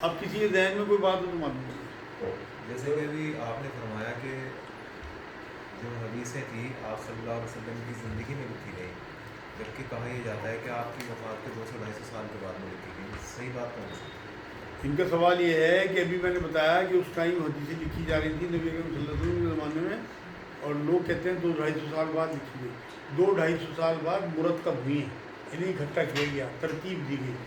اب کسی کے ذہن میں کوئی بات ہو تو معلوم جیسے کہ ابھی آپ نے فرمایا کہ جو حدیثیں تھیں آپ صلی اللہ علیہ وسلم کی زندگی میں لکھی گئی، جبکہ کہا یہ جاتا ہے کہ آپ کی وفات کے 200-250 سال کے بعد میں لکھی گئی، صحیح بات کون سی؟ ان کا سوال یہ ہے کہ ابھی میں نے بتایا کہ اس ٹائم حدیثیں لکھی جا رہی تھی نبی اکرم صلی اللہ علیہ وسلم کے زمانے میں، اور لوگ کہتے ہیں 200-250 سال بعد لکھی گئی۔ 200-250 سال بعد مرتب ہوئی ہیں، انہیں اکٹھا کیا گیا، ترتیب دی گئی۔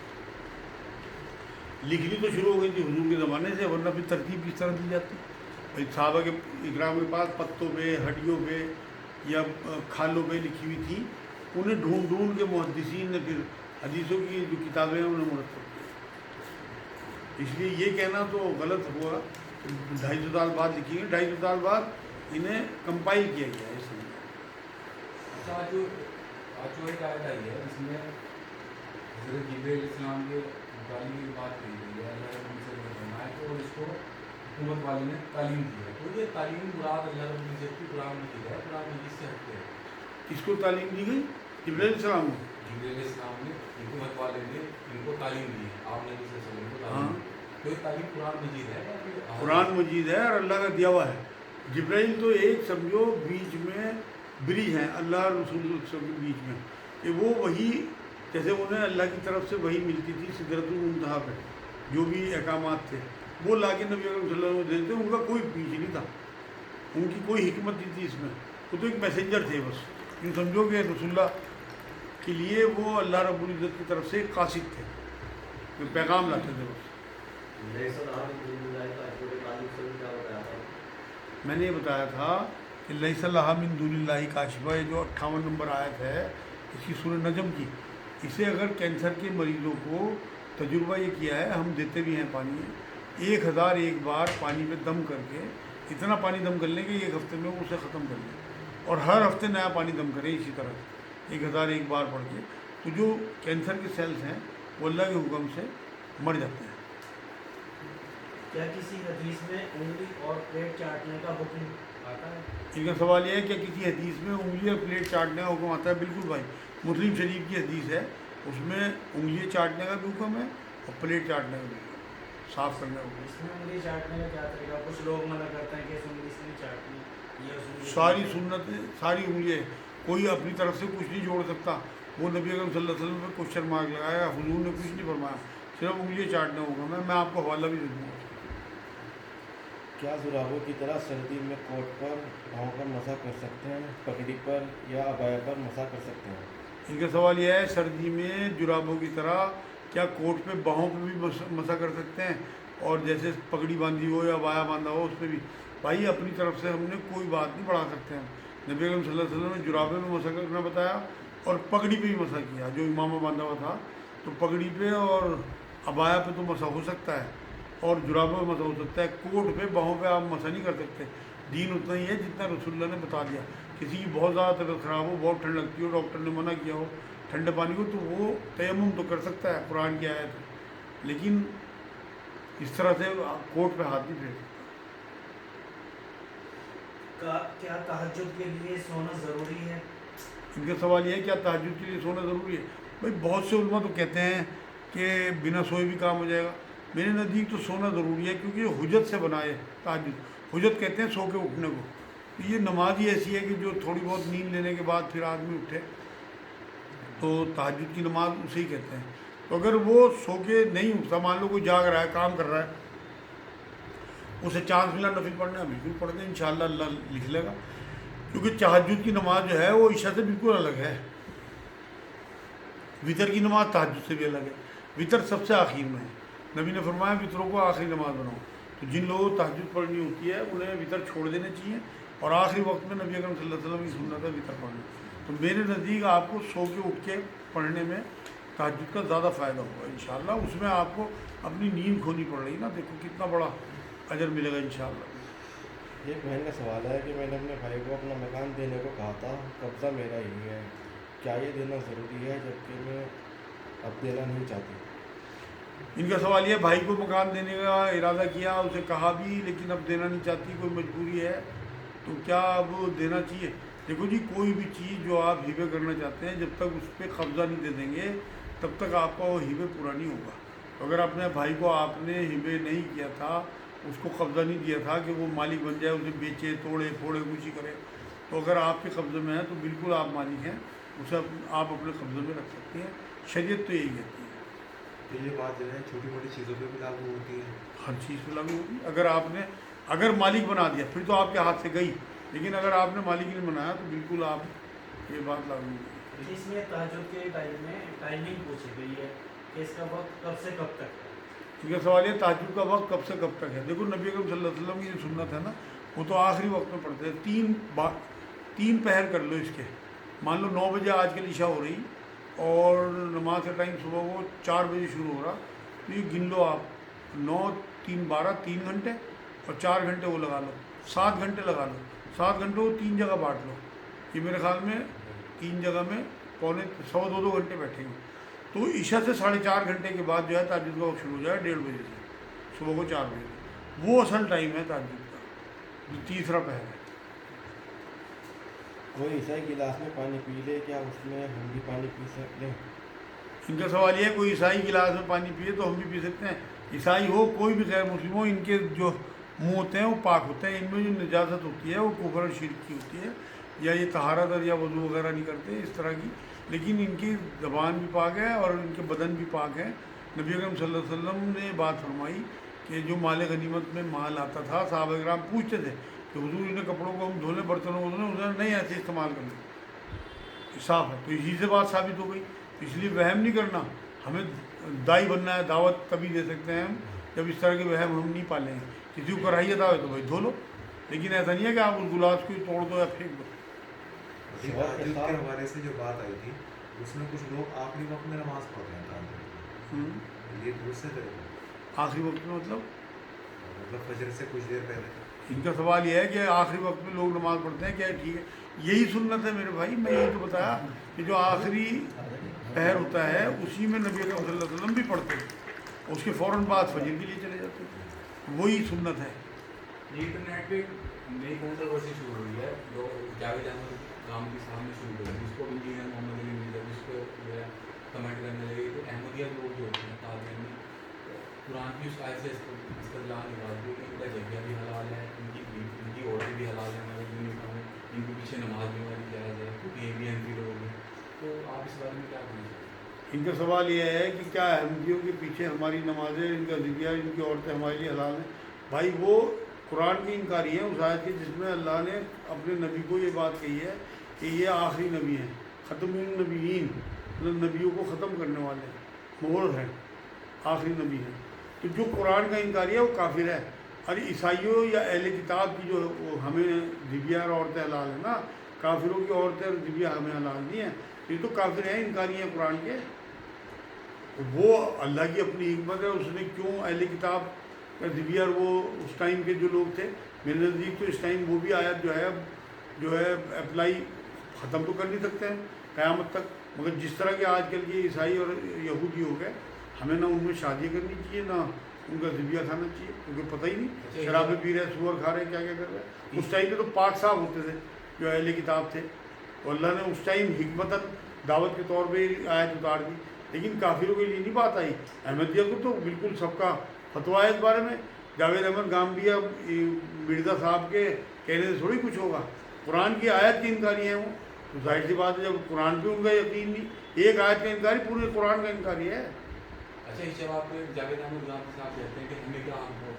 لکھنی تو شروع ہو گئی تھی حضور کے زمانے سے، ورنہ پھر ترتیب کس طرح دی جاتی؟ بھائی صحابہ کے اکرام کے پاس پتوں پہ، ہڈیوں پہ یا کھالوں پہ لکھی ہوئی تھی، انہیں ڈھونڈ ڈھونڈ کے محدثین نے پھر حدیثوں کی جو کتابیں ہیں انہیں مرتب کیا۔ اس لیے یہ کہنا تو غلط ہوا کہ 250 سال بعد لکھی گئی۔ 250 سال بعد انہیں کمپائل کیا گیا ہے۔ اس لیے آج جو ایک آیت آئی ہے اس میں حضرت جبرائیل علیہ السلام کے متعلق کی بات کی گئی ہے، اللہ رب العزت نے فرمایا کہ اور اس کو حکومت والے نے تعلیم دی ہے، تو یہ تعلیم مراد اللہ رب العزت کی قرآن مجید ہے، قرآن مجید سے ہٹتے ہے۔ کس کو تعلیم دی گئی؟ جبرائیل علیہ السلام کو۔ جبرائیل علیہ السلام نے حکومت والے نے ان کو تعلیم دی ہے، آپ نے صلی اللہ علیہ وسلم کو تعلیم دی، تو یہ تعلیم قرآن مجید ہے، قرآن مجید ہے اور اللہ کا دیا ہوا ہے۔ جبرائیل تو ایک سمجھو بیچ میں برج ہیں اللہ اور رسول اللہ صلی اللہ علیہ وسلم کے بیچ میں، کہ وہ وہی جیسے انہیں اللہ کی طرف سے وہی ملتی تھی سدرۃ المنتہا پہ، جو بھی احکامات تھے وہ لا کے نبی اکرم صلی اللہ علیہ وسلم دیتے، ان کا کوئی پیچھ نہیں تھا، ان کی کوئی حکمت نہیں تھی اس میں، وہ تو ایک میسنجر تھے بس۔ یوں سمجھو کہ رسول اللہ کے لیے وہ اللہ رب العزت کی طرف سے ایک قاصد تھے، جو پیغام لاتے تھے بس۔ میں نے یہ بتایا تھا کہ لیس لہا من دون اللہ کاشفہ، یہ جو 58 نمبر آیت ہے اس کی سورہ نجم کی، اسے اگر کینسر کے مریضوں کو تجربہ یہ کیا ہے، ہم دیتے بھی ہیں پانی 1001 بار پانی میں دم کر کے، اتنا پانی دم کر لیں کہ ایک ہفتے میں اسے ختم کر لیں، اور ہر ہفتے نیا پانی دم کریں اسی طرح 1001 بار پڑھ کے، تو جو کینسر کے سیلز ہیں وہ اللہ کے حکم سے مر جاتے ہیں۔ کیا کسی حدیث میں انگلی اور پلیٹ چاٹنے کا حکم آتا ہے؟ ان کا سوال یہ ہے کہ کسی حدیث میں انگلی اور پلیٹ چاٹنے کا حکم آتا ہے؟ بالکل بھائی، مسلم شریف کی حدیث ہے، اس میں انگلی چاٹنے کا بھی حکم ہے اور پلیٹ چاٹنے کا بھی حکم ہے، صاف کرنے کا حکم ہے۔ اس میں انگلی چاٹنے کا کیا طریقہ؟ کچھ لوگ منع کرتے ہیں کہ اس انگلی سے نہیں چاٹنی، یہ اس انگلی سے ساری سنتیں، ساری انگلیاں، کوئی اپنی طرف سے کچھ نہیں جوڑ سکتا۔ وہ نبی اکرم صلی اللہ علیہ وسلم پہ کوشچن مارک لگایا، حضور نے کچھ نہیں فرمایا، صرف انگلیاں چاٹنے کا حکم ہے۔ میں آپ کو حوالہ بھی دے دوں گا۔ کیا جرابوں کی طرح سردی میں کوٹ پر، پاؤں پر مسح کر سکتے ہیں، پگڑی پر یا عبایا پر مسح کر سکتے ہیں؟ ان کا سوال یہ ہے سردی میں جرابوں کی طرح کیا کوٹ پہ، باہوں پہ بھی مسح کر سکتے ہیں، اور جیسے پگڑی باندھی ہو یا عبایا باندھا ہو اس پہ بھی؟ بھائی اپنی طرف سے ہم نے کوئی بات نہیں بڑھا سکتے ہیں۔ نبی اکرم صلی اللہ علیہ وسلم نے جرابے میں مسح کرنا بتایا اور پگڑی پہ بھی مسح کیا، جو امامہ باندھا ہوا تھا، تو پگڑی پہ اور عبایا پہ تو مسح ہو سکتا ہے اور جرابوں پہ مسح ہو سکتا ہے، کوٹ پہ، باہوں پہ آپ مسح نہیں کر سکتے۔ دین اتنا ہی ہے جتنا رسول اللہ نے بتا دیا۔ کسی کی بہت زیادہ طبیعت خراب ہو، بہت ٹھنڈ لگتی ہو، ڈاکٹر نے منع کیا ہو ٹھنڈے پانی کو، تو وہ تیمم تو کر سکتا ہے، قرآن کی آیت ہے، لیکن اس طرح سے کوٹ پہ ہاتھ نہیں پھیر سکتا۔ کیا تہجد کے لیے سونا ضروری ہے؟ ان کا سوال یہ ہے کیا تہجد کے لیے سونا ضروری ہے؟ بھائی بہت سے علماء تو کہتے ہیں کہ بنا سوئے بھی کام ہو جائے گا۔ میرے نزدیک تو سونا ضروری ہے، کیونکہ یہ حجت سے بنا ہے تہجد۔ حجت کہتے ہیں سو کے اٹھنے کو، تو یہ نماز ہی ایسی ہے کہ جو تھوڑی بہت نیند لینے کے بعد پھر آدمی اٹھے، تو تہجد کی نماز اسے ہی کہتے ہیں۔ تو اگر وہ سو کے نہیں اٹھتا، مان لو کوئی جاگ رہا ہے، کام کر رہا ہے، اسے چانس ملا نفل پڑھنے کا، بالکل پڑھ دیں، انشاءاللہ اللہ لکھ لے گا، کیونکہ تہجد کی نماز جو ہے وہ عشاء سے بالکل الگ ہے۔ وطر کی نماز تہجد سے بھی الگ ہے، وطر سب سے آخر میں ہے، نبی نے فرمایا وطروں کو آخری نماز بناؤ۔ تو جن لوگوں کو تہجد پڑھنی ہوتی ہے انہیں وطر چھوڑ دینے چاہیے، اور آخری وقت میں نبی اکرم صلی اللہ علیہ وسلم کی سنت ہے وطر پڑھنا۔ تو میرے نزدیک آپ کو سو کے اٹھ کے پڑھنے میں تہجد کا زیادہ فائدہ ہوگا انشاءاللہ۔ اس میں آپ کو اپنی نیند کھونی پڑ رہی نا، دیکھو کتنا بڑا اجر ملے گا انشاءاللہ۔ ایک بہن کا سوال ہے کہ میں نے اپنے بھائی کو اپنا مکان دینے کو کہا تھا، قبضہ میرا ہی ہے، کیا یہ دینا ضروری ہے جبکہ میں اب دینا نہیں چاہتی؟ ان کا سوال یہ ہے بھائی کو مکان دینے کا ارادہ کیا، اسے کہا بھی لیکن اب دینا نہیں چاہتی، کوئی مجبوری ہے تو کیا اب دینا چاہیے؟ دیکھو جی، کوئی بھی چیز جو آپ ہیبے کرنا چاہتے ہیں، جب تک اس پہ قبضہ نہیں دے دیں گے تب تک آپ کا وہ ہیبے پورا نہیں ہوگا۔ تو اگر اپنے بھائی کو آپ نے ہبے نہیں کیا تھا، اس کو قبضہ نہیں دیا تھا کہ وہ مالک بن جائے، اسے بیچے توڑے پھوڑے کچھ ہی کرے، تو اگر آپ کے قبضے میں ہے تو بالکل آپ مالک ہیں، اسے آپ اپنے قبضے میں رکھ سکتے ہیں، شریعت تو یہی کہتی ہے۔ تو یہ بات جو ہے چھوٹی موٹی چیزوں پہ بھی لاگو ہوتی ہے؟ ہر چیز پہ لاگو ہوگی۔ اگر مالک بنا دیا پھر تو آپ کے ہاتھ سے گئی، لیکن اگر آپ نے مالک نہیں بنایا تو بالکل آپ یہ بات لاگو ہوگی۔ اس میں تہجد کے ٹائم میں ٹائمنگ پوچھی گئی ہے کہ اس کا وقت کب سے کب تک ہے۔ کیونکہ سوال یہ تہجد کا وقت کب سے کب تک ہے؟ دیکھو نبی اکرم صلی اللہ علیہ وسلم کی جو سنت ہے نا، وہ تو آخری وقت میں پڑھتے ہیں، تین پہر کر لو اس کے، مان لو 9 بجے آج کل عشاء ہو رہی اور نماز کا ٹائم صبح کو 4 بجے شروع ہو رہا، تو یہ گن لو آپ 9 3 12 3 گھنٹے اور 4 گھنٹے وہ لگا لو، 7 گھنٹے لگا لو، 7 گھنٹے کو 3 جگہ بانٹ لو، یہ میرے خیال میں 3 جگہ میں پونے 2 گھنٹے بیٹھیں گے، تو عشاء سے 4.5 گھنٹے کے بعد جو ہے تہجد کا وقت شروع ہو جائے 1:30 بجے سے صبح کو 4 بجے، وہ اصل ٹائم ہے تہجد کا، جو تیسرا پہر ہے۔ کوئی عیسائی گلاس میں پانی پی لے، کیا اس میں ہم بھی پانی پی سکتے ہیں؟ ان کا سوال یہ ہے کوئی عیسائی گلاس میں پانی پیے تو ہم بھی پی سکتے ہیں؟ عیسائی ہو کوئی بھی غیر مسلم ہو، ان کے جو منہ ہوتے ہیں وہ پاک ہوتے ہیں، ان میں جو نجاست ہوتی ہے وہ کفر اور شرک کی ہوتی ہے، یا یہ طہارت اور یا وضو وغیرہ نہیں کرتے اس طرح کی، لیکن ان کی زبان بھی پاک ہے اور ان کے بدن بھی پاک ہے۔ نبی اکرم صلی اللہ علیہ وسلم نے بات فرمائی کہ جو مال غنیمت میں مال آتا تھا، صحابہ کرام پوچھتے تھے کہ حضور انہیں کپڑوں کو ہم دھولے برتنوں کو دھولیں، انہوں نے نہیں ایسے استعمال کرنا، صاف ہے، تو اسی سے بات ثابت ہو گئی، اس لیے وہم نہیں کرنا، ہمیں دائی بننا ہے، دعوت تبھی دے سکتے ہیں ہم جب اس طرح کے وہم ہم نہیں پالیں گے، کسی کو کراہیت آئے تو بھائی دھو لو، لیکن ایسا نہیں ہے کہ آپ اس گلاس کو توڑ دو یا پھینک دو۔ تہجد کے حوالے سے جو بات آئی تھی اس میں کچھ لوگ آخری وقت میں نماز پڑھ رہے ہیں تہجد کی، یہ درست ہے طریقہ؟ آخری وقت میں مطلب فجر سے کچھ دیر پہلے؟ ان کا سوال یہ ہے کہ آخری وقت میں لوگ نماز پڑھتے ہیں، کیا ٹھیک ہے؟ یہی سنت ہے میرے بھائی، میں یہی تو بتایا کہ جو آخری پہر ہوتا ہے اسی میں نبی اکرم صلی اللہ علیہ وسلم بھی پڑھتے ہیں، اس کے فوراً بعد فجر کے لیے چلے جاتے ہیں، وہی سنت ہے۔ انٹرنیٹ پہ نئی کنٹروورسی شروع ہوئی ہے، جو جاوید احمد گام کے سامنے شروع ہوئی، جس کو انجینئر محمد علی مرزا جس کو جو ہے کمنٹ کرنے لگے کہ احمدیہ لوگ جو ہوتے ہیں طالب علم قرآن کی اس آیت سے استدلال نکالتے ہیں کہ ان کا جگہ بھی حلال ہے، ان کی عورتیں بھی حلال ہیں، ہمارے یونیفارم میں ان کے پیچھے نماز بھی ہماری جائز ہے کیونکہ یہ بھی احمدی لوگ ہیں، تو آپ اس بارے میں کیا کہنا چاہتے ہیں؟ ان کا سوال یہ ہے کہ کیا احمدیوں کے پیچھے ہماری نمازیں، ان کا ذریعہ، ان کی عورتیں ہمارے لیے حلال ہیں؟ بھائی وہ قرآن کی انکاری ہیں اس آیت کی جس میں اللہ نے اپنے نبی کو یہ بات کہی ہے کہ یہ آخری نبی ہیں، ختم النبیین، مطلب نبیوں کو ختم کرنے والے مہر ہیں، آخری نبی ہیں، تو جو قرآن کا انکاری ہے وہ کافر ہے۔ اور عیسائیوں یا اہل کتاب کی جو وہ ہمیں ذبیہ اور عورتیں حلال ہیں نا، کافروں کی عورتیں اور ذبیہ ہمیں حلال نہیں ہیں، یہ تو کافر ہیں، انکاری ہیں قرآن کے۔ وہ اللہ کی اپنی حکمت ہے، اس نے کیوں اہل کتاب کا ذبیہ اور وہ اس ٹائم کے جو لوگ تھے، میرے نزدیک تو اس ٹائم وہ بھی آیت جو ہے اپلائی ختم تو کر نہیں سکتے ہیں قیامت تک، مگر جس طرح کے آج کل کے عیسائی اور یہودی ہو گئے، ہمیں نہ ان میں شادیاں کرنی چاہیے نہ ان کا ذبیہ کھانا چاہیے، کیونکہ پتہ ہی نہیں شرابیں پی رہے، سور کھا رہے، کیا کیا کر رہے ہیں۔ اس ٹائم پہ تو پاک صاف ہوتے تھے جو اہل کتاب تھے، تو اللہ نے اس ٹائم حکمتاً دعوت کے طور پہ آیت اتار دی، لیکن کافروں کے لیے نہیں بات آئی۔ احمدیہ کو تو بالکل سب کا فتویٰ ہے اس بارے میں، جاوید احمد گامبیا مرزا صاحب کے کہنے سے تھوڑی کچھ ہوگا، قرآن کی آیت کی انکاری ہیں وہ، تو ظاہر سی بات ہے جب قرآن پہ ان کا یقین نہیں، ایک آیت کا انکاری پورے قرآن کا انکاری ہے۔ اچھا اس جواب پہ جاوید احمد گام صاحب کہتے ہیں کہ ہمیں کیا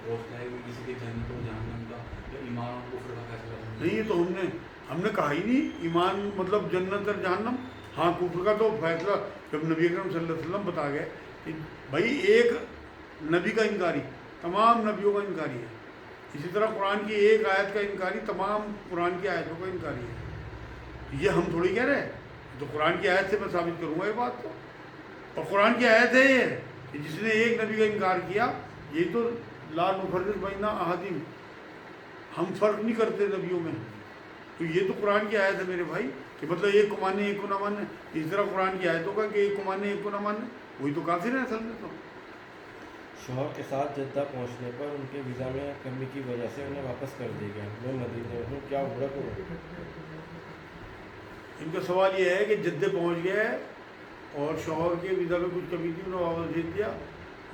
پوچھنا ہے کہ کسی کے جنت و جہنم کا یا ایمان اور کفر کا فیصلہ کرنا؟ نہیں، یہ تو ہم نے کہا ہی نہیں ایمان مطلب جنت اور جہنم، ہاں کفر کا تو فیصلہ جب نبی اکرم صلی اللہ علیہ وسلم بتا گئے کہ بھائی ایک نبی کا انکاری تمام نبیوں کا انکاری ہے، اسی طرح قرآن کی ایک آیت کا انکاری تمام قرآن کی آیتوں کا انکاری ہے، یہ ہم تھوڑی کہہ رہے ہیں، تو قرآن کی آیت سے میں ثابت کروں گا یہ بات، تو اور قرآن کی آیت ہے یہ کہ جس نے ایک نبی کا انکار کیا، یہ تو لا نفرق بین احد، ہم فرق نہیں کرتے نبیوں میں، تو یہ تو قرآن کی آیت ہے میرے بھائی کہ مطلب ایک کو ماننے ایک کو نہ ماننے، اس طرح قرآن کی آیتوں کا کہ ایک کو ماننے ایک کو نہ ماننے، وہی تو کافر ہے اصل میں۔ تو شوہر کے ساتھ جدہ پہنچنے پر ان کے ویزا میں کمی کی وجہ سے انہیں واپس کر دیا گیا، میں مدینے میں ہوں، کیا ہوا کو؟ ان کا سوال یہ ہے کہ جدے پہنچ گئے اور شوہر کے ویزا میں کچھ کمی تھی، انہوں نے واپس بھیج دیا،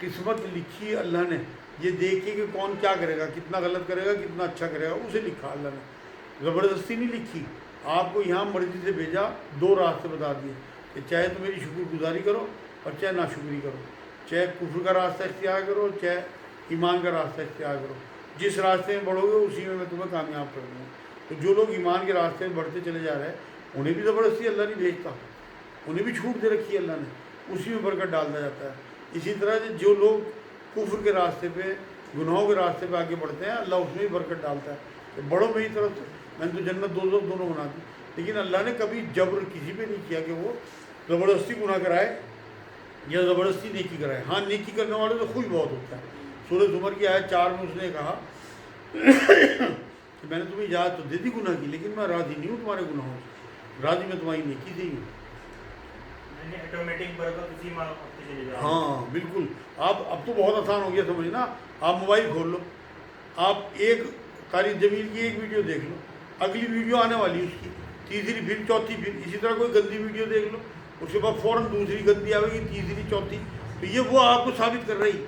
قسمت لکھی اللہ نے، یہ دیکھیے کہ کون کیا کرے گا، کتنا غلط کرے گا، کتنا اچھا کرے گا، اسے لکھا اللہ نے، زبردستی نہیں لکھی۔ آپ کو یہاں مرضی سے بھیجا، دو راستے بتا دیے کہ چاہے تو میری شکر گزاری کرو اور چاہے ناشکری کرو، چاہے کفر کا راستہ اختیار کرو چاہے ایمان کا راستہ اختیار کرو، جس راستے میں بڑھو گے اسی میں تمہیں کامیاب کر دوں گا۔ تو جو لوگ ایمان کے راستے میں بڑھتے چلے جا رہے ہیں انہیں بھی زبردستی اللہ نہیں بھیجتا، انہیں بھی چھوٹ دے رکھی ہے اللہ نے، اسی میں برکت ڈالتا جاتا ہے۔ اسی طرح سے جو لوگ کفر کے راستے پہ، گناہوں کے راستے پہ آگے بڑھتے ہیں، اللہ اس میں بھی برکت ڈالتا ہے کہ بڑھو میری طرف سے، میں نے تو جنت دوزخ دونوں بنا دی۔ لیکن اللہ نے کبھی جبر کسی پہ نہیں کیا کہ وہ زبردستی گناہ کرائے یا زبردستی نیکی کرائے۔ ہاں نیکی کرنے والے تو خوش بہت ہوتا ہے۔ سورہ زمر کی آیت 4 میں اس نے کہا کہ میں نے تمہیں اجازت تو دے دی گناہ کی، لیکن میں راضی نہیں ہوں تمہارے گناہوں سے، راضی میں تمہاری نیکی سے ہی ہوں۔ یعنی آٹومیٹک برکت اسی میں آپ چلی جائے۔ ہاں بالکل، اب تو بہت آسان ہو گیا سمجھنا۔ آپ موبائل کھول لو، آپ ایک قاری جمیل کی ایک ویڈیو دیکھ لو، اگلی ویڈیو آنے والی ہے اس کی، تیسری پھر چوتھی، پھر اسی طرح کوئی گندی ویڈیو دیکھ لو، اس کے بعد فوراً دوسری گندی آئے گی، تیسری، چوتھی۔ تو یہ وہ آپ کو ثابت کر رہی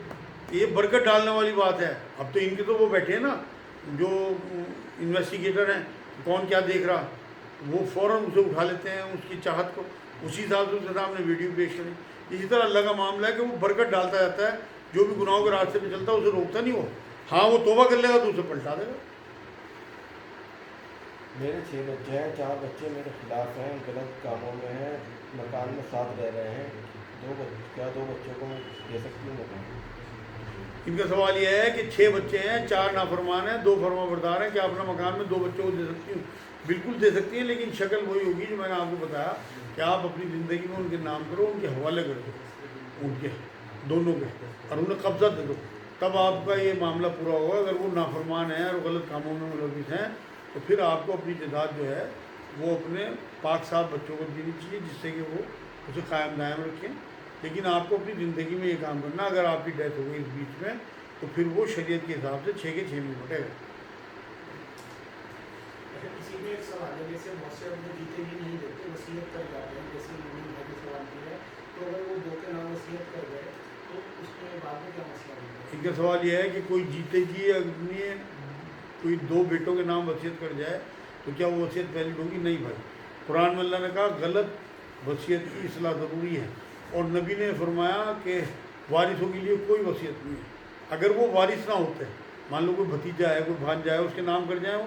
کہ یہ برکت ڈالنے والی بات ہے۔ اب تو ان کے تو وہ بیٹھے ہیں نا جو انویسٹیگیٹر ہیں، کون کیا دیکھ رہا، وہ فوراً اسے اٹھا لیتے ہیں، اس کی چاہت کو اسی حساب سے اس کے سامنے ویڈیو پیش کریں۔ اسی طرح اللہ کا معاملہ ہے کہ وہ برکت ڈالتا جاتا ہے، جو بھی گناہوں کے راستے پہ چلتا ہے اسے روکتا نہیں وہ۔ ہاں وہ توبہ کر لے گا تو اسے پلٹا دے گا۔ میرے 6 بچے ہیں، 4 بچے میرے خلاف ہیں، غلط کاموں میں ہیں، مکان میں ساتھ رہ رہے ہیں، کیا 2 بچوں کو میں دے سکتی ہوں مکان؟ ان کا سوال یہ ہے کہ 6 بچے ہیں، 4 نافرمان ہیں، 2 فرما بردار ہیں، کیا اپنا مکان میں 2 بچوں کو دے سکتی ہوں؟ بالکل دے سکتی ہیں، لیکن شکل وہی ہوگی جو میں نے آپ کو بتایا کہ آپ اپنی زندگی میں ان کے نام کرو، ان کے حوالے کر دو، ان کے دونوں کے، اور انہیں قبضہ دے دو، تب آپ کا یہ معاملہ پورا ہوگا۔ اگر وہ نافرمان ہیں اور غلط کاموں میں ملوث ہیں تو پھر آپ کو اپنی جائیداد جو ہے وہ اپنے پاک صاف بچوں کو دینی چاہیے، جس سے کہ وہ اسے قائم دائم رکھیں۔ لیکن آپ کو اپنی زندگی میں یہ کام کرنا، اگر آپ کی ڈیتھ ہو گئی اس بیچ میں تو پھر وہ شریعت کے حساب سے 6 کے 6 میں بٹے گا۔ اچھا، اسی میں ایک سوال ہے، جیسے بہت سے اپنے جیتے بھی نہیں دیتے، وصیت کر جاتے ہیں، جیسے مومن بھائی نے سوال کیا ہے، تو اگر وہ 2 کے نام وصیت کر گئے تو اس میں بعد میں کیا مسئلہ ہوگا؟ ان کا سوال یہ ہے کہ کوئی جیتے جی اپنی کوئی 2 بیٹوں کے نام وصیت کر جائے تو کیا وہ وصیت ویلڈ ہوگی؟ نہیں بھائی، قرآن میں اللہ نے کہا غلط وصیت کی اصلاح ضروری ہے، اور نبی نے فرمایا کہ وارثوں کے لیے کوئی وصیت نہیں ہے۔ اگر وہ وارث نہ ہوتے، مان لو کوئی بھتیجا ہے، کوئی بھانجا ہے، اس کے نام کر جائیں وہ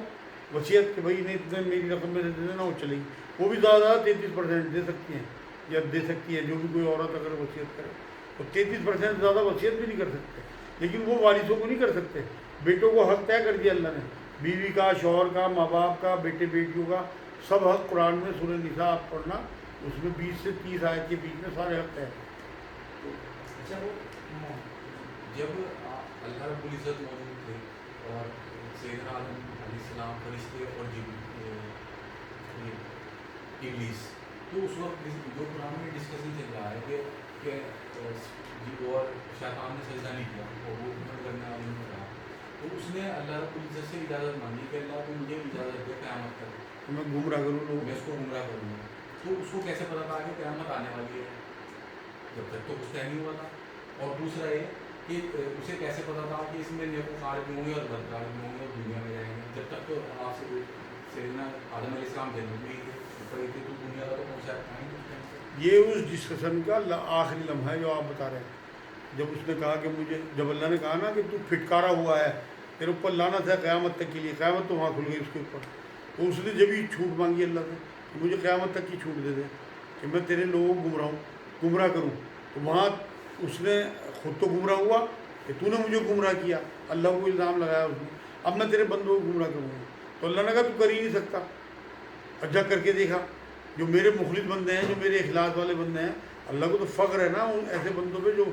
وصیت کہ بھائی نہیں اتنے میری رقم میں سے دے دینا، وہ چلے گی، وہ بھی زیادہ 33% دے سکتی ہیں یا دے سکتی ہے، جو بھی کوئی عورت اگر وصیت کرے تو 33% زیادہ وصیت بھی نہیں کر سکتے، لیکن وہ وارثوں کو نہیں کر سکتے۔ بیٹوں کو حق طے کر دیا اللہ نے، بیوی کا، شوہر کا، ماں باپ کا، بیٹے بیٹیوں کا، سب حق قرآن میں سورہ نساء آپ پڑھنا، اس میں 20 سے 30 آیت کے بیچ میں سارے حق طے ہیں۔ اچھا، وہ جب اللہ رب العزت موجود تھے اور سیدنا آدم علیہ السلام، فرشتے اور ابلیس، تو اس وقت جو قرآن میں ڈسکشن چل رہا ہے کہ اور شیطان نے سجدہ نہیں کیا اور وہ کرنے والے نے کہا، تو اس نے اللہ رب العزت سے اجازت مانگی کہ اللہ تو مجھے اجازت دے قیامت تک میں گمراہ کروں لوگوں میں اس کو گمراہ کروں گا۔ تو اس کو کیسے پتا تھا کہ قیامت آنے والی ہے؟ جب تک تو کچھ طے نہیں ہوا تھا۔ اور دوسرا یہ کہ اسے کیسے پتا تھا کہ اس میں نیکوکار بھی ہوں گے اور بدکار بھی ہوں گے اور دنیا میں جائیں گے؟ جب تک تو آپ سے سیدنا آدم علیہ السلام جنت میں ہی تھے، تو دنیا کا تو پہنچا پائیں گے۔ یہ اس ڈسکشن کا آخری لمحہ ہے جو آپ بتا رہے ہیں۔ جب اس نے کہا کہ مجھے، جب اللہ نے کہا نا کہ تو پھٹکارا ہوا ہے، تیرے اوپر لعنت ہے قیامت تک کے لیے، قیامت تو وہاں کھل گئی اس کے اوپر، تو اس نے جب یہ چھوٹ مانگی اللہ سے کہ مجھے قیامت تک کی چھوٹ دے دے کہ میں تیرے لوگوں کو گمراہ کروں، تو وہاں اس نے خود تو گمراہ ہوا کہ تو نے مجھے گمراہ کیا، اللہ کو الزام لگایا اس نے، اب میں تیرے بندوں کو گمراہ کروں گا۔ تو اللہ نے کہا تو کر ہی نہیں سکتا، اچھا کر کے دیکھا، جو میرے مخلص بندے ہیں، جو میرے اخلاص والے بندے ہیں، اللہ کو تو فخر ہے نا ان ایسے بندوں پہ جو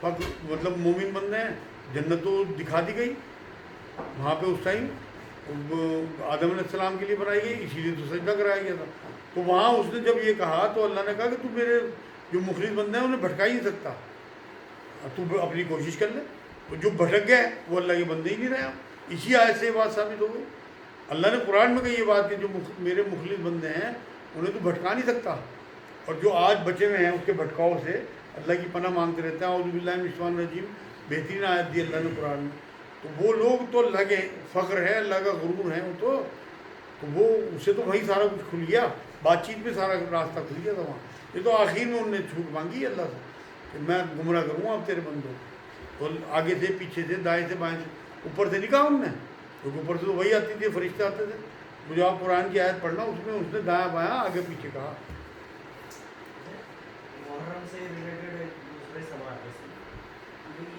مطلب مومن بندے ہیں۔ جنت تو دکھا دی گئی وہاں پہ، اس ٹائم آدم علیہ السلام کے لیے بنائی گئی، اسی لیے تو سجدہ کرایا گیا تھا۔ تو وہاں اس نے جب یہ کہا تو اللہ نے کہا کہ تو میرے جو مخلص بندے ہیں انہیں بھٹکا ہی نہیں سکتا، تو اپنی کوشش کر لے۔ جو بھٹک گئے وہ اللہ کے بندے ہی نہیں رہے۔ اسی آیت سے یہ بات ثابت ہو گئی۔ اللہ نے قرآن میں کہی یہ بات کہ جو میرے مخلص بندے ہیں انہیں تو بھٹکا نہیں سکتا، اور جو آج بچے ہوئے ہیں اس کے بھٹکاؤ سے اللہ کی پناہ مانگتے رہتے ہیں. اعوذ باللہ من الشیطان الرجیم بہترین آیت دی اللہ نے قرآن میں. تو وہ لوگ تو لگے فخر ہے, اللہ کا غرور ہے وہ تو وہ اسے تو وہیں سارا کچھ کھل گیا, بات چیت میں سارا راستہ کھل گیا تھا وہاں. یہ تو آخر میں انہوں نے چھوٹ مانگی اللہ سے کہ میں گمراہ کروں اب تیرے بندوں. اور آگے سے پیچھے سے دائیں سے بائیں سے اوپر سے نہیں کہا انہوں نے, کیونکہ اوپر سے تو وہی آتی تھی, فرشتے آتے تھے. مجھے آپ قرآن کی آیت پڑھنا, اس نے دایاں بایاں آگے پیچھے کہا. محرم سے ریلیٹڈ ایک دوسرے سوال ہے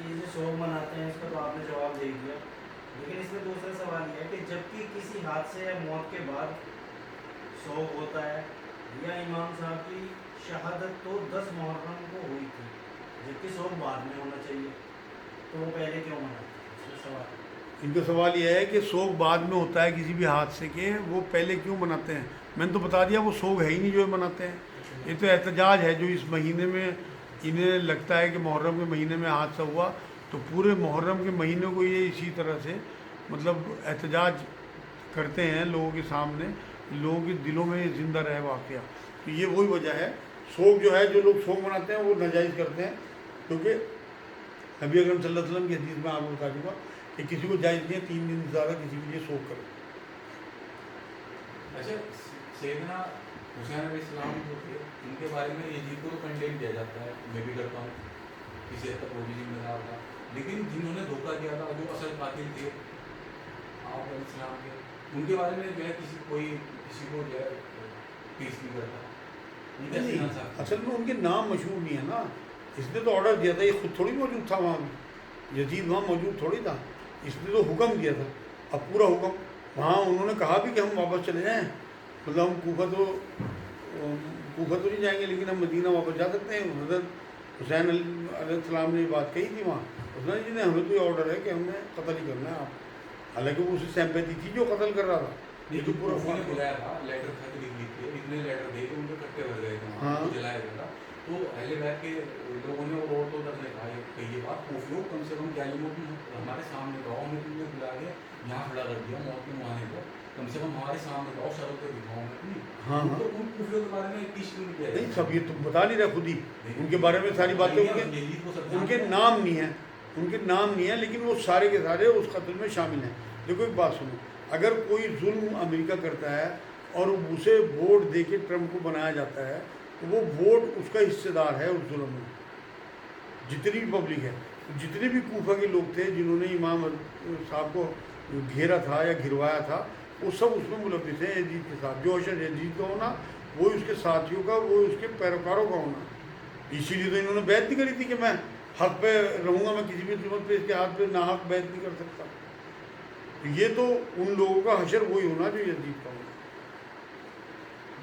یہ جو شوق مناتے ہیں اس کا تو آپ نے جواب دے دیا, لیکن اس میں دوسرا سوال یہ ہے کہ جب کہ کسی حادثے یا موت کے بعد شوق ہوتا ہے یا امام صاحب کی شہادت تو 10 محرم کو ہوئی تھی جبکہ شوق بعد میں ہونا چاہیے, تو وہ پہلے کیوں مناتے ہیں؟ اس کا سوال ان کا سوال یہ ہے کہ سوگ بعد میں ہوتا ہے کسی بھی حادثے کے, وہ پہلے کیوں مناتے ہیں. میں نے تو بتا دیا وہ سوگ ہے ہی نہیں جو مناتے ہیں. یہ تو احتجاج ہے جو اس مہینے میں انہیں لگتا ہے کہ محرم کے مہینے میں حادثہ ہوا, تو پورے محرم کے مہینے کو یہ اسی طرح سے مطلب احتجاج کرتے ہیں لوگوں کے سامنے, لوگوں کے دلوں میں زندہ رہے واقعہ. تو یہ وہی وجہ ہے. سوگ جو ہے, جو لوگ سوگ مناتے ہیں وہ ناجائز کرتے ہیں, کیونکہ نبی اکرم صلی اللہ علیہ وسلم کی حدیث میں آپ کو بتا چکا کہ کسی کو جائز نہیں ہے 3 دن سے زیادہ کسی کے لیے سوگ کرے. اچھا سیدنا حسین علیہ السلام جو تھے ان کے بارے میں یزید کو کنڈیم کیا جاتا ہے, میں بھی کرتا ہوں, کسی حد تک وہ بھی ذمہ دار تھا, لیکن جنہوں نے دھوکہ دیا تھا جو اصل قاتل تھے آپ علیہ السلام کے, ان کے بارے میں جو ہے کسی کو جو ہے پیش نہیں کرتا. اصل میں ان کے نام مشہور نہیں ہے نا, اس نے تو آرڈر دیا تھا, یہ خود تھوڑی موجود تھا وہاں بھی, یزید وہاں موجود تھوڑی تھا, اس نے تو حکم دیا تھا. اب پورا حکم وہاں انہوں نے کہا بھی کہ ہم واپس چلے جائیں, مطلب ہم کوفہ تو نہیں جائیں گے لیکن ہم مدینہ واپس جا سکتے ہیں. حضرت حسین علیہ السلام نے یہ بات کہی تھی وہاں, اس نے جی ہمیں تو یہ آرڈر ہے کہ ہم نے قتل ہی کرنا ہے آپ. حالانکہ وہ اسے سیمپیتھی تھی جو قتل کر رہا تھا. یہ تو پورا بلایا تھا, لیٹر خط لکھ کے اتنے لیٹر دے کے ان کے کٹے بھر گئے تھے, ہاں جلایا گیا تھا. تو اہل بیت کے لوگوں نے اور تو نے کہا کہ یہ بات کوفیوں کم سے کم جالموں کی ہمارے سامنے رہو, ہمیں تم نے بلا کے یہاں کھڑا کر دیا موت کے معاہدے کو, کم سے کم ہمارے سامنے رہو, شرط پہ دکھاؤ میں. ہاں تو ان کوفیوں کے بارے میں پیش کیوں نہیں کیا نہیں, سب یہ تم بتا نہیں رہے خود ہی, ان کے بارے میں ساری باتیں ان کے نام نہیں ہیں, ان کے نام نہیں ہیں, لیکن وہ سارے کے سارے اس قتل میں شامل ہیں. دیکھو ایک بات سنو, اگر کوئی ظلم امریکہ کرتا ہے اور اسے ووٹ دے کے ٹرمپ کو بنایا جاتا ہے تو وہ ووٹ اس کا حصے دار ہے اس ظلم میں. جتنی بھی پبلک ہے, جتنے بھی کوفہ کے لوگ تھے جنہوں نے امام صاحب کو گھیرا تھا یا گھروایا تھا, وہ سب اس میں ملوث ہیں یزید کے ساتھ. جو اشر یزید کا ہونا وہ اس کے ساتھیوں کا, وہ اس کے پیروکاروں کا ہونا. اسی لیے تو انہوں نے بیعت نہیں کری تھی کہ میں حق پہ رہوں گا, میں کسی بھی قیمت پہ اس کے ہاتھ پہ ناحق بیعت نہیں کر سکتا. یہ تو ان لوگوں کا حشر وہی ہونا جو یزید کا ہونا.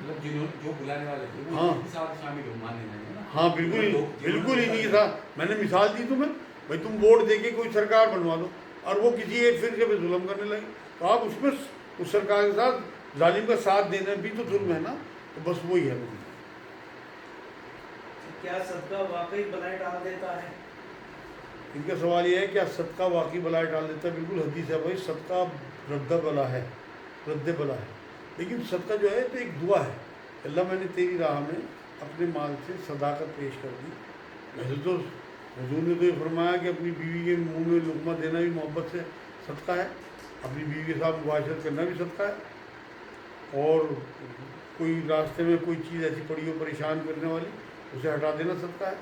مطلب جو بلانے والے تھے ہاں شامل ہو ماننے میں. ہاں بالکل ہی نہیں تھا. میں نے مثال دی تمہیں, بھائی تم ووٹ دے کے کوئی سرکار بنوا دو اور وہ کسی ایک فرقے پہ ظلم کرنے لگے, تو آپ اس میں اس سرکار کے ساتھ ظالم کا ساتھ دینا بھی تو ظلم ہے نا. تو بس وہی ہے. کیا صدقہ واقعی بلائے ڈال دیتا ہے؟ ان کا سوال یہ ہے کیا صدقہ واقعی بلائے ڈال دیتا ہے. بالکل حدیث ہے بھائی, صدقہ رد بلا ہے, رد بلا ہے. لیکن صدقہ جو ہے تو ایک دعا ہے, اللہ میں نے تیری راہ میں اپنے مال سے صداقت پیش کر دی. ویسے تو حضور نے تو یہ فرمایا کہ اپنی بیوی کے منہ میں لقمہ دینا بھی محبت سے صدقہ ہے, اپنی بیوی کے ساتھ مباشرت کرنا بھی صدقہ ہے, اور کوئی راستے میں کوئی چیز ایسی پڑی ہو پریشان کرنے والی اسے ہٹا دینا صدقہ ہے.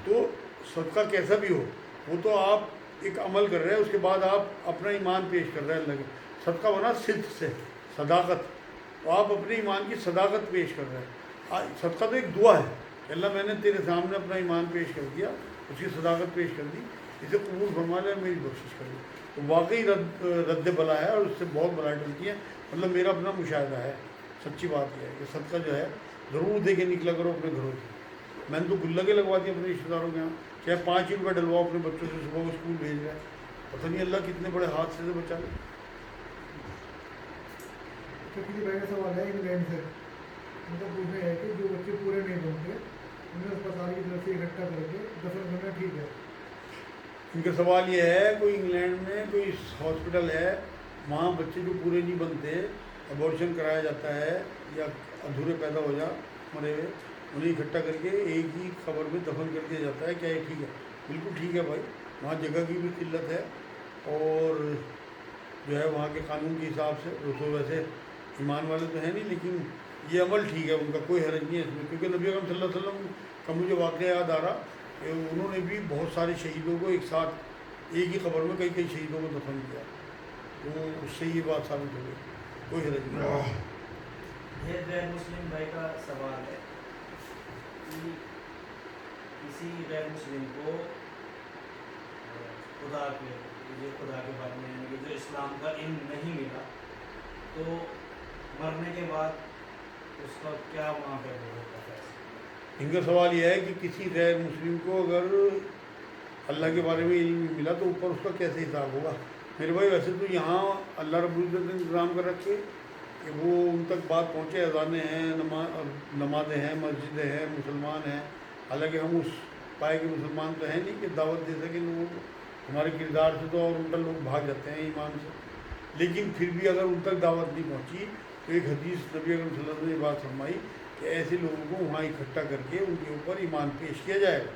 تو صدقہ کیسا بھی ہو وہ تو آپ ایک عمل کر رہے ہیں, اس کے بعد آپ اپنا ایمان پیش کر رہے ہیں اللہ کے. صدقہ بنا صدق سے, صداقت, تو آپ اپنے ایمان کی صداقت پیش کر رہے ہیں. صدقہ تو ایک دعا ہے کہ اللہ میں نے تیرے سامنے اپنا ایمان پیش کر دیا, اس کی صداقت پیش کر دی, اسے قبول فرما لے, میری بخشش کر دی. تو واقعی رد بلا ہے, اور اس سے بہت بلائیں ڈلتی ہے. مطلب میرا اپنا مشاہدہ ہے, سچی بات یہ ہے کہ صدقہ جو ہے ضرور دے کے نکلا کرو اپنے گھروں سے. میں نے تو گلگے لگوا دی اپنے رشتہ داروں کے یہاں, چاہے 5 روپے ڈلواؤ اپنے بچوں سے, صبح کو اسکول بھیج رہا ہے, پتہ نہیں اللہ کتنے بڑے حادثے سے بچا لے. کسی بہن کا سوال ہے انگلینڈ سے, ان کا پوچھنا ہے کہ جو بچے پورے نہیں بنتے انہیں اسپتال کی طرف سے اکٹھا کر کے دفن کرنا ٹھیک ہے؟ ان کا سوال یہ ہے, کوئی انگلینڈ میں کوئی ہاسپٹل ہے, وہاں بچے جو پورے نہیں بنتے, ابورشن کرایا جاتا ہے یا ادھورے پیدا ہو جا مرے ہوئے, انہیں اکٹھا کر کے ایک ہی قبر میں دفن کر دیا جاتا ہے. کیا یہ ٹھیک ہے؟ بالکل ٹھیک ہے بھائی. وہاں جگہ کی بھی قلت ہے اور جو ہے وہاں کے قانون کے حساب سے تو ویسے ایمان والے تو ہیں نہیں، لیکن یہ عمل ٹھیک ہے ان کا، کوئی حرج نہیں ہے اس میں. کیونکہ نبی اکرم صلی اللہ علیہ وسلم کا مجھے واقعہ یاد آ رہا کہ انہوں نے بھی بہت سارے شہیدوں کو ایک ساتھ ایک ہی قبر میں کئی شہیدوں کو دفن کیا، تو اس سے یہ بات ثابت ہو گئی. کوئی حرج نہیں. یہ غیر مسلم بھائی کا سوال ہے کہ کسی غیر مسلم کو خدا کے بارے میں یعنی کہ جو اسلام کا علم نہیں ملا، تو مرنے کے بعد اس کا کیا وہاں پہ ہوتا ہے؟ ان کا سوال یہ ہے کہ کسی غیر مسلم کو اگر اللہ کے بارے میں علم ملا تو اوپر اس کا کیسے حساب ہوگا؟ میرے بھائی ویسے تو یہاں اللہ رب العزت نے انتظام کر رکھے کہ وہ ان تک بات پہنچے. اذانیں ہیں، نمازیں ہیں، مسجدیں ہیں، مسلمان ہیں. حالانکہ ہم اس پائے کے مسلمان تو ہیں نہیں کہ دعوت دے سکیں لوگوں کو. ہمارے کردار سے تو اور الٹا لوگ بھاگ جاتے ہیں ایمان سے. لیکن پھر بھی اگر ان تک دعوت نہیں پہنچی تو ایک حدیث نبی اکرم صلی اللہ علیہ وسلم نے بات فرمائی کہ ایسے لوگوں کو وہاں اکٹھا کر کے ان کے اوپر ایمان پیش کیا جائے گا.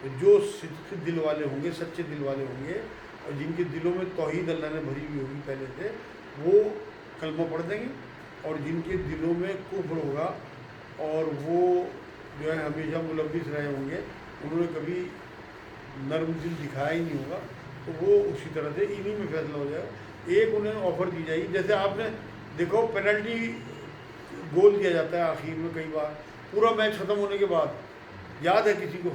تو جو صدق دل والے ہوں گے، سچے دل والے ہوں گے، اور جن کے دلوں میں توحید اللہ نے بھری ہوئی ہوگی پہلے سے، وہ کلمہ پڑھ دیں گے. اور جن کے دلوں میں کفر ہوگا اور وہ جو ہے ہمیشہ ملبس رہے ہوں گے، انہوں نے کبھی نرم دل دکھایا ہی نہیں ہوگا، تو وہ اسی طرح سے انہی میں فیصلہ ہو جائے گا. ایک انہیں آفر دی جائے گی، جیسے آپ نے دیکھو پینلٹی گول دیا جاتا ہے آخر میں کئی بار، پورا میچ ختم ہونے کے بعد، یاد ہے کسی کو؟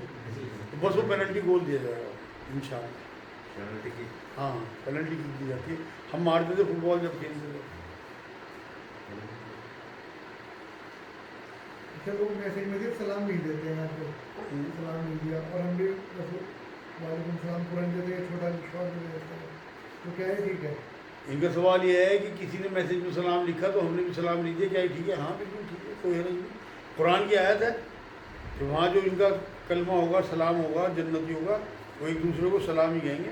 بس وہ پینلٹی گول دیا جائے گا انشاءاللہ. پینلٹی کی ہاں پینلٹی دی جاتی ہے. ہم مارتے تھے فٹ بال جب کھیلتے تھے. اچھا لوگ میسج میں بھی سلام نہیں دیتے ہیں، آپ کو سلام نہیں دیا اور ہم بھی وعلیکم السلام قرآن دیتے ہیں، چھوٹا شارٹ دے دیتے ہیں، تو کیا ہے ٹھیک ہے؟ ان کا سوال یہ ہے کہ کسی نے میسج میں سلام لکھا تو ہم نے بھی سلام نہیں دیا، کیا یہ ٹھیک ہے؟ ہاں بالکل ٹھیک ہے، کوئی حرج نہیں. قرآن کی آیت ہے کہ وہاں جو ان کا کلمہ ہوگا، سلام ہوگا، جنتی ہوگا، وہ ایک دوسرے کو سلام ہی کہیں گے،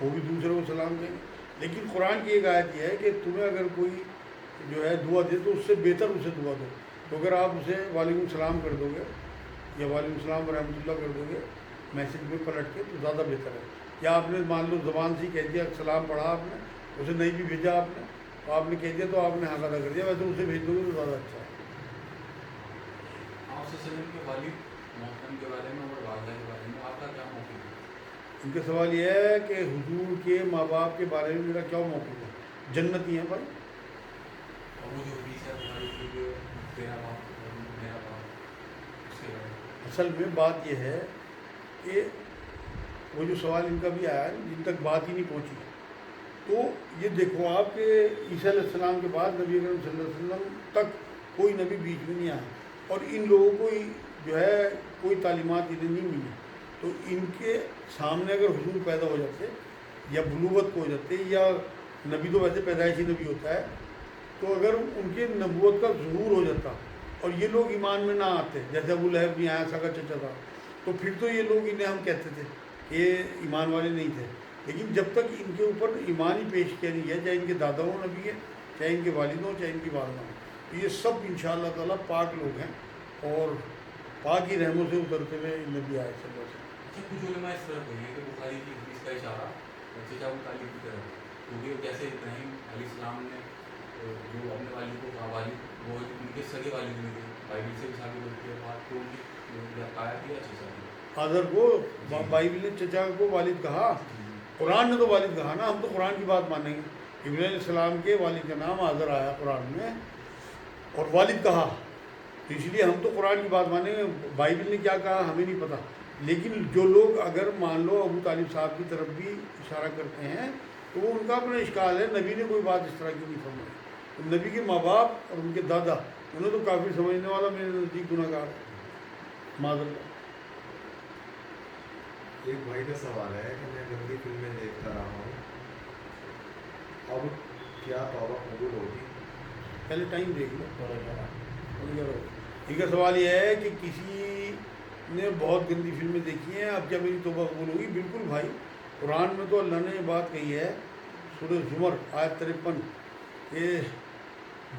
وہ بھی دوسرے کو سلام کہیں گے. لیکن قرآن کی ایک آیت یہ ہے کہ تمہیں اگر کوئی جو ہے دعا دے تو اس سے بہتر اسے دعا دو. تو اگر آپ اسے وعلیکم السلام کر دو گے یا وعلیکم السلام ورحمۃ اللہ کر دو گے میسج میں پلٹ کے تو زیادہ بہتر ہے. یا آپ نے مان لو زبان سے ہی کہہ دیا، سلام پڑھا آپ نے، اسے نہیں بھی بھیجا آپ نے، تو آپ نے کہہ دیا تو آپ نے حق ادا کر دیا. ویسے اسے بھیج دو گے تو زیادہ اچھا ہے. آپ سے کے والد محترم کے بارے میں اور والدہ کے بارے میں آپ کا کیا موقف ہے؟ ان کا سوال یہ ہے کہ حضور کے ماں باپ کے بارے میں میرا کیا موقف ہے؟ جنتی ہیں بھائی. اور وہ جو حدیث ہے ہماری کی جو تیرا باپ میرا باپ، اس کے بارے میں اصل میں بات یہ ہے کہ وہ جو سوال ان کا بھی آیا ہے جن تک بات ہی نہیں پہنچی، تو یہ دیکھو آپ کہ عیسیٰ علیہ السلام کے بعد نبی اکرم صلی اللہ علیہ وسلم تک کوئی نبی بیچ میں نہیں آیا، اور ان لوگوں کو جو ہے کوئی تعلیمات انہیں نہیں ملی. تو ان کے سامنے اگر حضور پیدا ہو جاتے یا بلوغت کو ہو جاتے، یا نبی تو ویسے پیدائشی نبی ہوتا ہے، تو اگر ان کے نبوت کا ظہور ہو جاتا اور یہ لوگ ایمان میں نہ آتے، جیسے ابو لہب نہیں آیا، سگا چچا تھا، تو پھر تو یہ لوگ انہیں ہم کہتے تھے کہ یہ ایمان والے نہیں تھے. لیکن جب تک ان کے اوپر ایمان ہی پیش کیا نہیں ہے، چاہے ان کے دادا ہوں نبی ہیں، چاہے ان کے والد ہوں، چاہے ان کی والدہ ہوں، تو یہ سب انشاءاللہ تعالیٰ پاک لوگ ہیں اور پاک ہی رحموں سے اترتے ہوئے نبی آئے صلی اللہ علیہ وسلم. اچھا کچھ علماء اس طرح ہوئی ہے کہ بخاری کی حدیث کا اشارہ چچا ابو طالب کی طرف، کیونکہ جیسے ابراہیم علیہ السلام نے جو اپنے والد کو کہا، والد وہ ان کے سگے والد میں تھے، بائبل سے بھی ثابت ہوتی ہے بات، تو ان کی آیا کیا اچھا آدر کو بائبل نے چچا کو والد کہا، قرآن نے تو والد کہا نا. ہم تو قرآن کی بات مانیں گے. ابراہیم علیہ السلام کے والد کا نام آذر آیا قرآن میں اور والد کہا، تو اس لیے ہم تو قرآن کی بات مانیں گے. بائبل نے کیا کہا ہمیں نہیں پتہ. لیکن جو لوگ اگر مان لو ابو طالب صاحب کی طرف بھی اشارہ کرتے ہیں تو وہ ان کا اپنا اشکال ہے. نبی نے کوئی بات اس طرح کی نہیں فرمائی. تو نبی کے ماں باپ اور ان کے دادا انہیں تو کافی سمجھنے والا میرے نزدیک گناہ گار ہے معاذ اللہ. ایک بھائی کا سوال ہے کہ میں گندی فلمیں دیکھتا رہا ہوں، اب کیا توبہ قبول ہوگی؟ پہلے ٹائم دیکھ لو. ان کا سوال یہ ہے کہ کسی نے بہت گندی فلمیں دیکھی ہیں، اب کیا میری توبہ قبول ہوگی؟ بالکل بھائی. قرآن میں تو اللہ نے یہ بات کہی ہے سورہ زمر آیت 53 کہ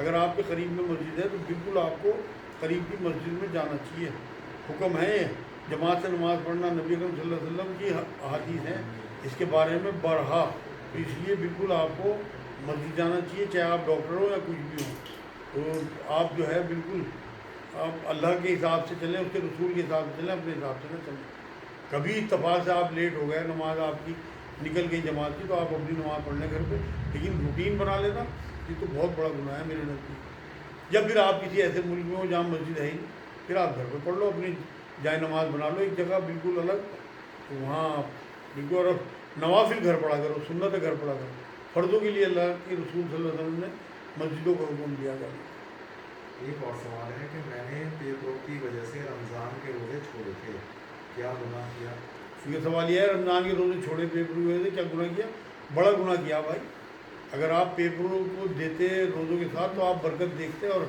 اگر آپ کے قریب میں مسجد ہے تو بالکل آپ کو قریب کی مسجد میں جانا چاہیے. حکم ہے جماعت سے نماز پڑھنا، نبی اکرم صلی اللہ علیہ وسلم کی احادیث ہیں اس کے بارے میں بارہا. تو اس لیے بالکل آپ کو مسجد جانا چاہیے، چاہے آپ ڈاکٹر ہو یا کچھ بھی ہو. تو آپ جو ہے بالکل آپ اللہ کے حساب سے چلیں، اس کے رسول کے حساب سے چلیں، اپنے حساب سے نہ چلیں. کبھی اتفاق سے آپ لیٹ ہو گئے، نماز آپ کی نکل گئی جماعت کی، تو آپ اپنی نماز پڑھ لیں گھر پہ. لیکن روٹین بنا لینا یہ تو بہت بڑا گناہ ہے میرے نزدیک. یا پھر آپ کسی ایسے ملک میں ہو جہاں مسجد ہے ہی نہیں، پھر آپ گھر پہ پڑھ لو، اپنی جائے نماز بنا لو ایک جگہ بالکل الگ، تو وہاں بالکل. اور نوافل گھر پڑھا کرو، سنت گھر پڑھا کرو. فردوں کے لیے اللہ کے رسول صلی اللہ علیہ وسلم نے مسجدوں کو حکم دیا گیا. ایک اور سوال ہے کہ میں نے پیٹ روگ کی وجہ سے رمضان کے روزے چھوڑے تھے، کیا گناہ کیا؟ یہ سوال یہ ہے رمضان کے روزے چھوڑے پیپر ہوئے تھے، کیا گناہ کیا؟ بڑا گناہ کیا بھائی. اگر آپ پیپروں کو دیتے روزوں کے ساتھ تو آپ برکت دیکھتے اور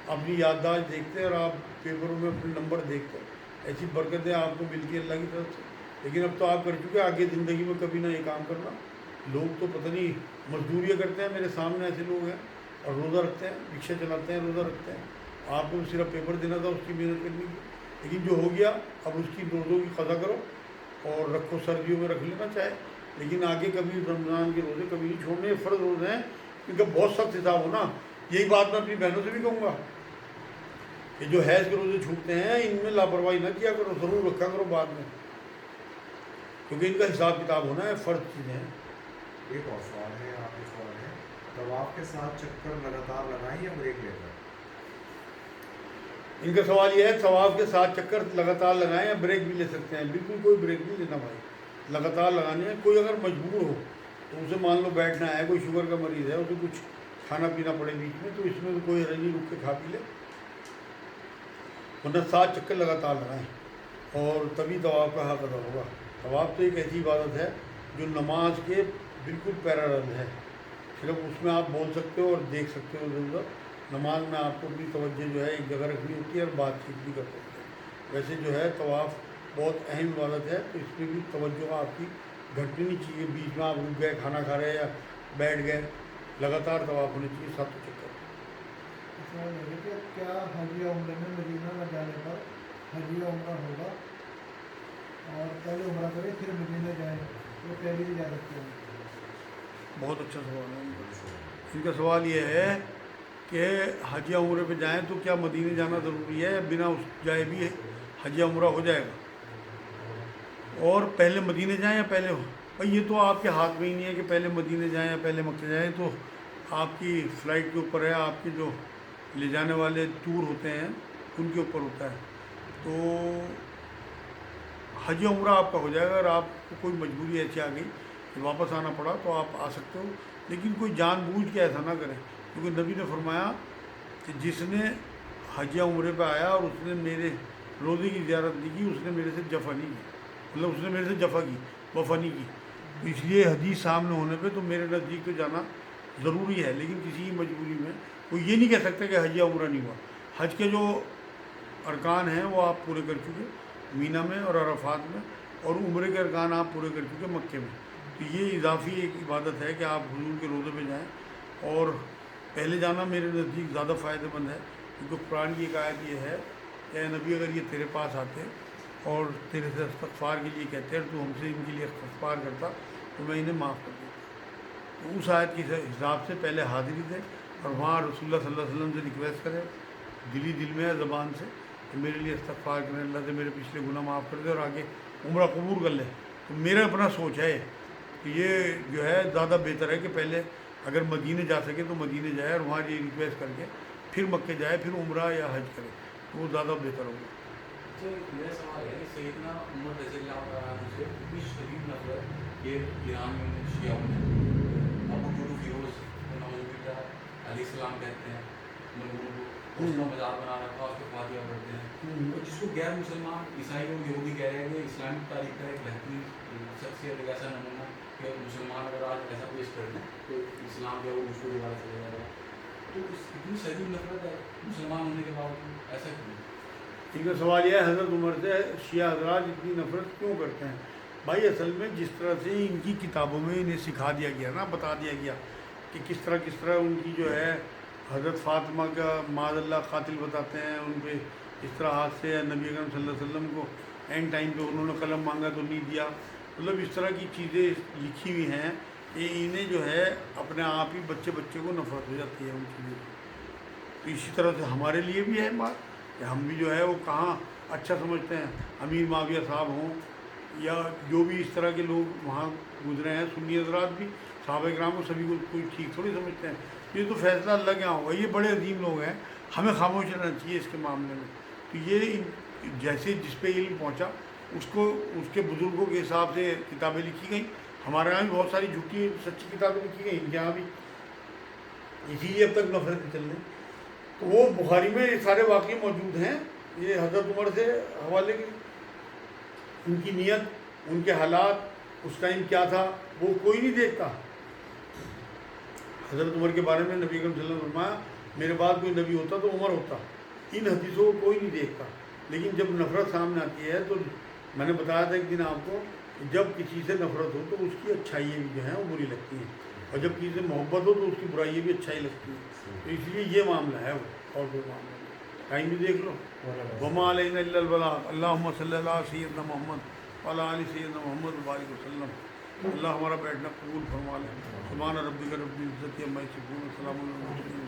اپنی یادداشت دیکھتے اور آپ پیپروں میں اپنے نمبر دیکھتے، ایسی برکتیں آپ کو ملتی ہیں اللہ کی طرف سے. لیکن اب تو آپ کر چکے، آگے زندگی میں کبھی نہ یہ کام کرنا. لوگ تو پتہ نہیں مزدوریاں کرتے ہیں، میرے سامنے ایسے لوگ ہیں اور روزہ رکھتے ہیں، رکشے چلاتے ہیں، روزہ رکھتے ہیں. آپ کو صرف پیپر دینا تھا، اس کی محنت کرنی کی. لیکن جو ہو گیا اب اس کی روزوں کی قضا کرو اور رکھو، سردیوں میں رکھ لینا چاہے. لیکن آگے کبھی رمضان کے روزے کبھی نہیں چھوڑنے، فرض روزے ہیں کیونکہ بہت سخت حساب ہونا. یہی بات میں اپنی بہنوں سے بھی کہوں گا کہ جو حیض کے روزے چھوٹتے ہیں ان میں لاپرواہی نہ کیا کرو، ضرور رکھا کرو بعد میں، کیونکہ ان کا حساب کتاب ہونا ہے، فرض چیزیں ہیں. ایک اور سوال ہے، آپ کے سوال ہے، طواف کے ساتھ چکر لگاتار لگائیں یا بریک لے کر؟ ان کا سوال یہ ہے طواف کے ساتھ چکر لگاتار لگائیں یا بریک بھی لے سکتے ہیں؟ بالکل کوئی بریک نہیں لینا بھائی، لگاتار لگانے ہیں. کوئی اگر مجبور ہو تو اسے مان لو بیٹھنا ہے، کوئی شوگر کا مریض ہے، اسے کچھ کھانا پینا پڑے بیچ میں، تو اس میں تو کوئی حرج نہیں، رک کے کھا پی لے. ورنہ 7 چکر لگاتار لگائیں اور تبھی طواف کا حق ادا ہوگا. طواف تو ایک ایسی عبادت ہے جو نماز کے بالکل پیرالل ہے. صرف اس میں آپ بول سکتے ہو اور دیکھ سکتے ہو ضرورت. نماز میں آپ کو اپنی توجہ جو ہے ایک جگہ رکھنی ہوتی ہے اور بات چیت بھی کر سکتے ہیں. ویسے جو ہے طواف بہت اہم عبادت ہے، تو اس میں بھی توجہ آپ کی گھٹنی نہیں چاہیے. بیچ میں آپ رک گئے، کھانا کھا رہے یا بیٹھ گئے، لگاتار طواف ہونے چاہیے 7 چکر. سوال ہے کہ کیا حج یا عمرے میں مدینہ نہ جانے پر حج یا عمرہ ہوگا، اور پہلے عمرہ کریں پھر مدینہ جائیں، وہ پہلے بھی جا سکتے ہیں؟ بہت اچھا سوال ہے. ان کا سوال یہ ہے کہ حج یا عمرے پہ جائیں تو کیا مدینے جانا ضروری ہے یا بنا اس جائے بھی حج یا عمرہ ہو جائے گا؟ اور پہلے مدینے جائیں یا پہلے بھائی یہ تو آپ کے ہاتھ میں ہی نہیں ہے کہ پہلے مدینے جائیں یا پہلے مکہ جائیں. تو آپ کی فلائٹ کے اوپر ہے، آپ کے جو لے جانے والے ٹور ہوتے ہیں ان کے اوپر ہوتا ہے. تو حج یا عمرہ آپ کا ہو جائے گا. اگر آپ کو کوئی مجبوری ایسی آ گئی کہ واپس آنا پڑا تو آپ آ سکتے ہو، لیکن کوئی جان بوجھ کے ایسا نہ کریں. کیونکہ نبی نے فرمایا کہ جس نے حج یا عمرے پہ آیا اور اس نے میرے روزے کی زیارت نہیں کی، اس نے میرے سے جفا نہیں کی. مطلب اس نے میرے سے جفا کی، وفا نہیں کی. تو اس لیے حدیث سامنے ہونے پہ تو میرے نزدیک تو جانا ضروری ہے. لیکن کسی مجبوری میں کوئی یہ نہیں کہہ سکتا کہ حج یا عمرہ نہیں ہوا. حج کے جو ارکان ہیں وہ آپ پورے کر چکے مینا میں اور عرفات میں، اور عمرے کے ارکان آپ پورے کر چکے مکے میں. تو یہ اضافی ایک عبادت ہے کہ آپ حضور کے روزے پہ جائیں، اور پہلے جانا میرے نزدیک زیادہ فائدہ مند ہے. کیونکہ قرآن کی ایک آیت یہ ہے کہ اے نبی اگر یہ تیرے پاس آتے اور تیرے سے استغفار کے لیے کہتے ہیں تو ہم سے ان کے لیے استغفار کرتا تو میں انہیں معاف کر دیتا. تو اس آیت کے حساب سے پہلے حاضری دے اور وہاں رسول اللہ صلی اللہ علیہ وسلم سے ریکویسٹ کرے، دل میں ہے زبان سے، کہ میرے لیے استغفار کریں، اللہ سے میرے پچھلے گناہ معاف کر دے، اور آگے عمرہ قبول کر لے. تو میرا اپنا سوچ ہے کہ یہ جو ہے زیادہ بہتر ہے کہ پہلے اگر مدینے جا سکے تو مدینے جائے اور وہاں یہ ریکویسٹ کر کے پھر مکے جائے، پھر عمرہ یا حج کرے، تو وہ زیادہ بہتر ہوگا. تو میرا سوال ہے کہ سیدنا عمر رضی اللہ عنہ سے اتنی شدید نفرت کہ ایران میں شیعہ میں ابو جلو فیروز نوزاللہ علیہ السلام کہتے ہیں، منگول کو اس کا مزار بنا رکھا، اس کے فاتحہ پڑھتے ہیں، اور جس کو غیر مسلمان عیسائی اور یہودی کہہ رہے ہیں کہ اسلامک تاریخ کا ایک بہترین شخصیت، ایک ایسا نمونہ کہ مسلمان اگر آج ایسا پیش کر دیں تو اسلام جو ہے وہ دوسروں دوبارہ چلے جائے گا. تو اس اتنی شدید نفرت ہے مسلمان ہونے کے باوجود، ایسا کیوں؟ ان کا سوال یہ ہے حضرت عمر سے شیعہ حضرات اتنی نفرت کیوں کرتے ہیں؟ بھائی اصل میں جس طرح سے ان کی کتابوں میں انہیں سکھا دیا گیا نا، بتا دیا گیا کہ کس طرح ان کی جو ہے حضرت فاطمہ کا معاذ اللہ قاتل بتاتے ہیں، ان پہ اس طرح ہاتھ سے نبی اکرم صلی اللہ علیہ وسلم کو اینڈ ٹائم پہ انہوں نے قلم مانگا تو نہیں دیا. مطلب اس طرح کی چیزیں لکھی ہوئی ہیں کہ انہیں جو ہے اپنے آپ ہی بچے کو نفرت ہو جاتی ہے ان چیزوں سے. تو اسی طرح سے ہمارے لیے بھی ہے بات کہ ہم بھی جو ہے وہ کہاں اچھا سمجھتے ہیں. امیر معاویہ صاحب ہوں یا جو بھی اس طرح کے لوگ وہاں گزرے ہیں، سنی حضرات بھی صحابہ کرام کو سبھی کو کوئی ٹھیک تھوڑی سمجھتے ہیں. یہ تو فیصلہ اللہ کے یہاں ہوگا. یہ بڑے عظیم لوگ ہیں، ہمیں خاموش رہنا چاہیے اس کے معاملے میں. تو یہ جیسے جس پہ علم پہنچا اس کو اس کے بزرگوں کے حساب سے کتابیں لکھی گئیں. ہمارے یہاں بھی بہت ساری جھوٹی سچی کتابیں لکھی گئیں، ان کے یہاں بھی، اسی لیے اب تک نفرت چل رہی. تو وہ بخاری میں یہ سارے واقعے موجود ہیں. یہ حضرت عمر سے حوالے کے، ان کی نیت، ان کے حالات اس ٹائم کیا تھا وہ کوئی نہیں دیکھتا. حضرت عمر کے بارے میں نبی اکرم صلی اللہ علیہ وسلم نے فرمایا میرے بعد کوئی نبی ہوتا تو عمر ہوتا. ان حدیثوں کو کوئی نہیں دیکھتا. لیکن جب نفرت سامنے آتی ہے تو میں نے بتایا تھا ایک دن آپ کو، جب کسی سے نفرت ہو تو اس کی اچھائییں بھی جو ہیں وہ بری لگتی ہیں، اور جب کسی سے محبت ہو تو اس کی برائییں بھی اچھائی لگتی ہیں. تو اس لیے یہ معاملہ ہے وہ، اور کوئی معاملہ نہیں. ٹائم بھی دیکھ لو. وما علینا الا البلاغ. اللہم صلی اللہ سیدنا محمد وعلی آل سیدنا محمد وبارک وسلم. اللہ ہمارا بیٹھنا قبول فرما لے. سبحان ربک رب العزت عما یصفون، وسلام علی المرسلین.